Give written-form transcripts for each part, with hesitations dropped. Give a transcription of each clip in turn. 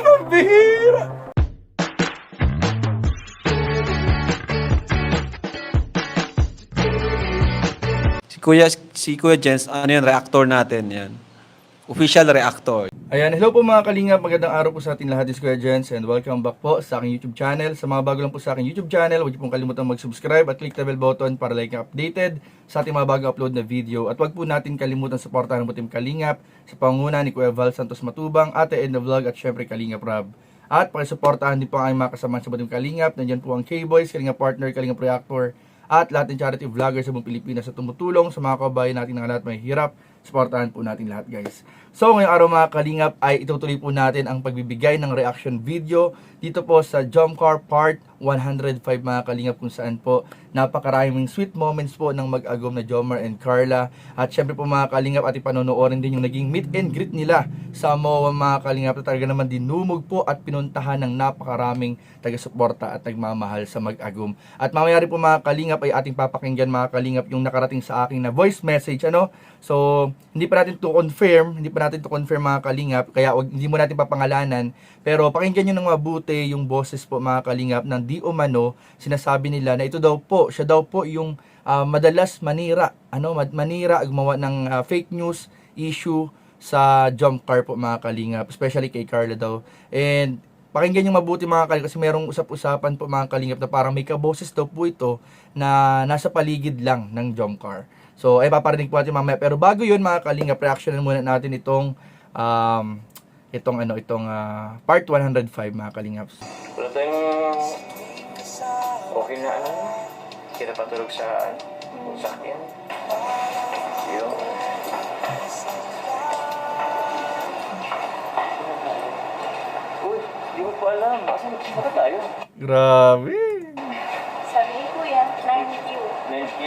Pambihira! Si Kuya Jens, ano yan, reactor natin yan. Official reactor. Ayan, hello po mga kalingap, magandang araw po sa ating lahat. This is Kuya Jens and welcome back po sa aking YouTube channel. Sa mga bago lang po sa aking YouTube channel, huwag niyo pong kalimutan mag-subscribe at click the bell button para like and updated sa ating mga bago upload na video. At huwag po natin kalimutan suportahan po Team Kalingap sa pangunguna ni Kuya Val Santos Matubang, Ate Edna Vlog at syempre Kalingap Rob. At pakisuportahan din po ang mga kasama sa Team Kalingap. Nandiyan po ang K-Boys, Kalingap Partner, Kalingap Reactor at lahat ng charity vloggers sa buong Pilipinas sa tumutulong sa mga kabayan natin ng lahat may hirap. Supportahan po natin lahat, guys. So ngayong araw mga kalingap ay itutuloy po natin ang pagbibigay ng reaction video dito po sa Jomcar Part 105 mga kalingap, kung saan po napakaraming sweet moments po ng mag-agom na Jomar and Carla. At syempre po mga kalingap, at ipanonoorin din yung naging meet and greet nila sa MOA mga kalingap, na talaga naman dinumog po at pinuntahan ng napakaraming taga-suporta at nagmamahal sa mag-agom. At mamaya rin po mga kalingap ay ating papakinggan mga kalingap yung nakarating sa akin na voice message, ano. So hindi pa natin to confirm mga kalingap, kaya hindi mo natin papangalanan, pero pakinggan nyo ng mabuti yung boses po mga kalingap ng di umano sinasabi nila na ito daw po, siya daw po yung madalas manira, gumawa ng fake news issue sa Jomcar po mga kalingap, especially kay Carla daw. And pakinggan nyo mabuti mga kalingap kasi merong usap-usapan po mga kalingap na parang may kaboses daw po ito na nasa paligid lang ng Jomcar. So, ay paparinig po natin mamaya. Pero bago yun mga kalingap, reactionan muna natin itong part 105 mga kalingap. Wala tayong okay na kita patulog sa akin. Yung uy, di mo pa alam. Saan ba tayo? Grabe. Sabi ni Kuya, 9Q. 9Q.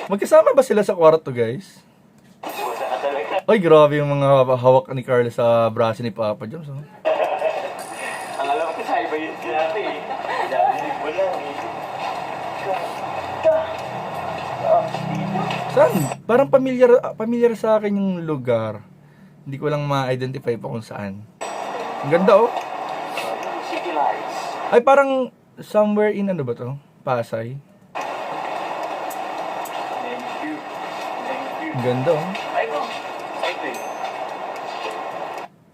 Magkasama ba sila sa kwarto, guys? Wala ka talaga. Ay, grabe yung mga hawak ni Carla sa braso ni Papa Joms. Oh. Ang alam ko sa iba yun sinabi eh. Dahil mo lang eh. Saan? Parang pamilyar sa akin yung lugar. Hindi ko lang ma-identify pa kung saan. Ang ganda, oh. City lights. Ay, parang somewhere in ano ba to? Pasay. Ang ganda, oh. Ay ko.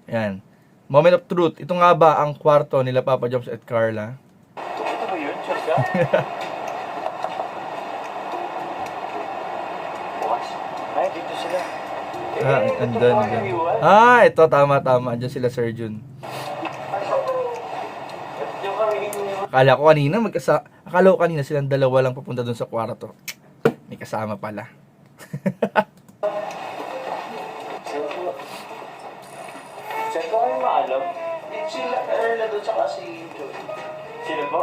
Yan. Moment of truth. Ito nga ba ang kwarto nila Papa Joms at Carla? Ito ba yun? Sure ka? Ay, dito sila. Andun. Ito. Tama. Andiyan sila, Sir Jun. Akala ko kanina silang dalawa lang papunta dun sa kwarto. May kasama pala. Saan ko kayo maalam? Sila, Carla doon tsaka si Joy. Sila po?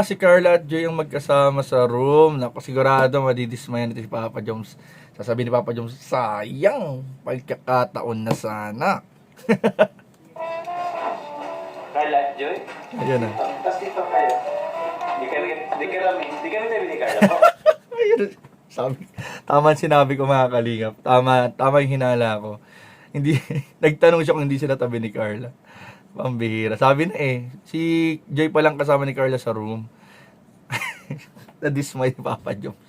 Si Carla at Joy ang magkasama sa room. Naku, sigurado madidismayan nito si Papa Joms. Sasabihin ni Papa Joms, sayang, pagkakataon na sana. Carla at Joy? Ayun na. Tapos dito kayo. Di kami tabi ni Carla po. Ayun. Tama sinabi ko mga kalingap. Tama yung hinala ko. Hindi, nagtanong siya kung hindi sila tabi ni Carla. Pambihira. Sabi na si Joy pa lang kasama ni Carla sa room. Na-dismay ni Papa Joms.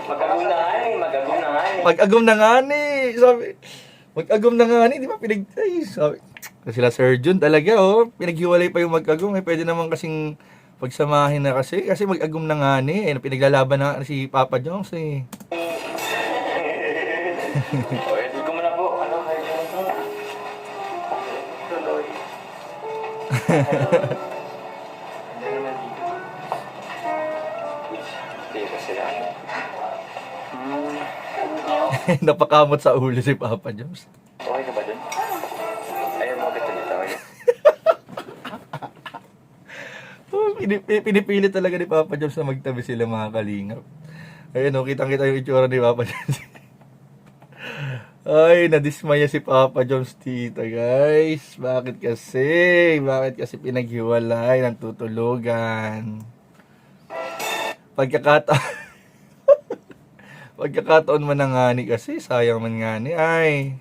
Mag-agum na nga eh. Mag-agum na nga ni. Sabi, mag-agum na nga ni. Di ba sabi, sila Sir Jun talaga, oh. Pinaghiwalay pa yung mag-agum. Pwede naman kasing pagsamahin na kasi mag-agum na nga ni. Pinaglalaban na si Papa Joms eh. Edit ko muna po. Ano kayo? Tuloy. Hindi naman dito. Dito sila. Napakamot sa ulo si Papa Joms. Okay ka ba dun? Ayaw mo agad ulit ako yun. Pinipilit talaga ni Papa Joms na magtabi sila mga kalingap. Ayun, kitang-kita yung itsura ni Papa Joms. Ay, nadismaya si Papa Joms tita, guys. Bakit kasi pinaghiwalay ng tutulugan? Pagkakataon man ng ngani kasi, sayang man ngani. Ay,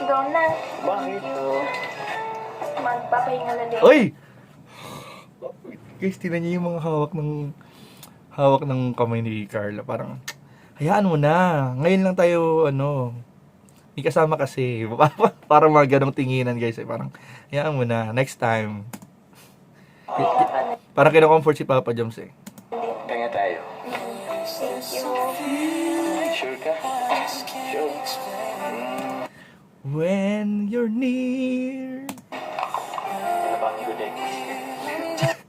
Ikaw na. Bakit? Magpapahinga na din. oy! Guys, tinan niyo yung mga hawak ng kamay ni Carla. Parang, hayaan mo na. Ngayon lang tayo, may kasama kasi. Parang mga ganong tinginan, guys. Parang, hayaan mo na. Next time. Parang kinocomfort si Papa Joms eh. Kaya tayo. Thank you. Sure ka? Sure. When you're near. Ano ba? Good day.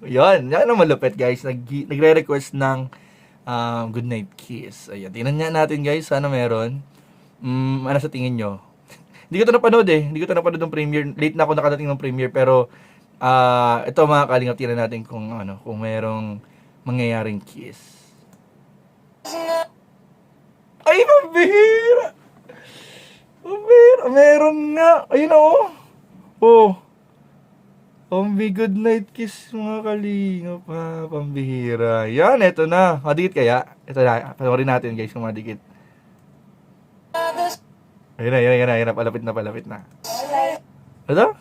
Yan ang malupit, guys. Nagre-request ng good night kiss. Ayan, tingnan nga natin, guys. Sana meron. Ano sa tingin nyo? Hindi ko ito napanood eh. Hindi ko ito napanood ng premiere. Late na ako nakadating ng premiere. Pero, ito mga kalingap, tingnan natin kung merong mangyayaring kiss. Ay, mabihira! Mabihira! Meron nga! Ayun na oh! Oh! Pambi good night kiss mga kalingap ha. Pambihira. Yan, eto na. Madikit kaya? Ito na. Panoorin natin guys kung madikit. Ayun na. Palapit na. Ano?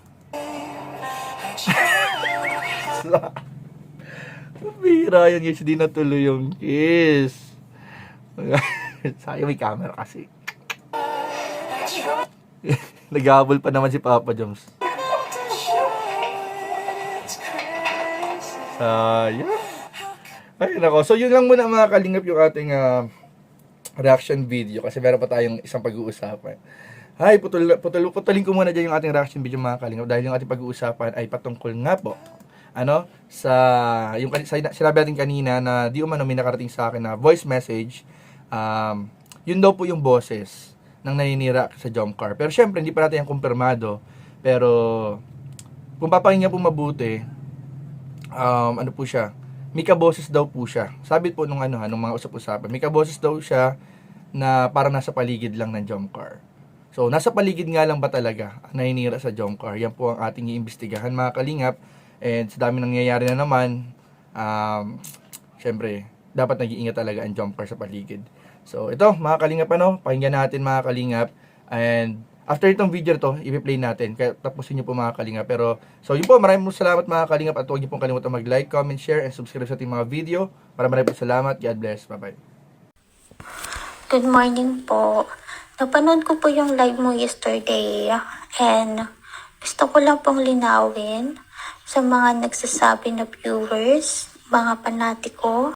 Pambihira yan guys. Hindi natuloy yung kiss. Sayang may camera kasi. Naghabol pa naman si Papa Joms. Sayang. Ay, nako. So, yun lang muna mga kalingap yung ating reaction video. Kasi meron pa tayong isang pag-uusapan. Ay, putulin ko muna dyan yung ating reaction video mga kalingap. Dahil yung ating pag-uusapan ay patungkol nga po. Sinabi natin kanina na di umano may nakarating sa akin na voice message. Yun daw po yung boses ng naninira sa jump car. Pero syempre, hindi pa natin yung kumpirmado. Pero, kung papakinggan po mabuti, ano po siya, may kaboses daw po siya. Sabi po nung mga usap-usapan, may kaboses daw siya na parang nasa paligid lang ng jump car. So, nasa paligid nga lang ba talaga naninira sa jump car? Yan po ang ating iimbestigahan mga kalingap. And sa dami nangyayari na naman, syempre, dapat nag-iingat talaga ang jump car sa paligid. So, ito, mga kalingap, pakinggan natin mga kalingap. And, after itong video to, i-play natin. Kaya tapusin nyo po mga kalingap. Pero, so yun po, maraming salamat mga kalingap. At huwag nyo pong kalimutan mag-like, comment, share, and subscribe sa ating mga video. Maraming po salamat. God bless. Bye-bye. Good morning po. Napanood ko po yung live mo yesterday and gusto ko lang pong linawin sa mga nagsasabi na viewers, mga panatiko,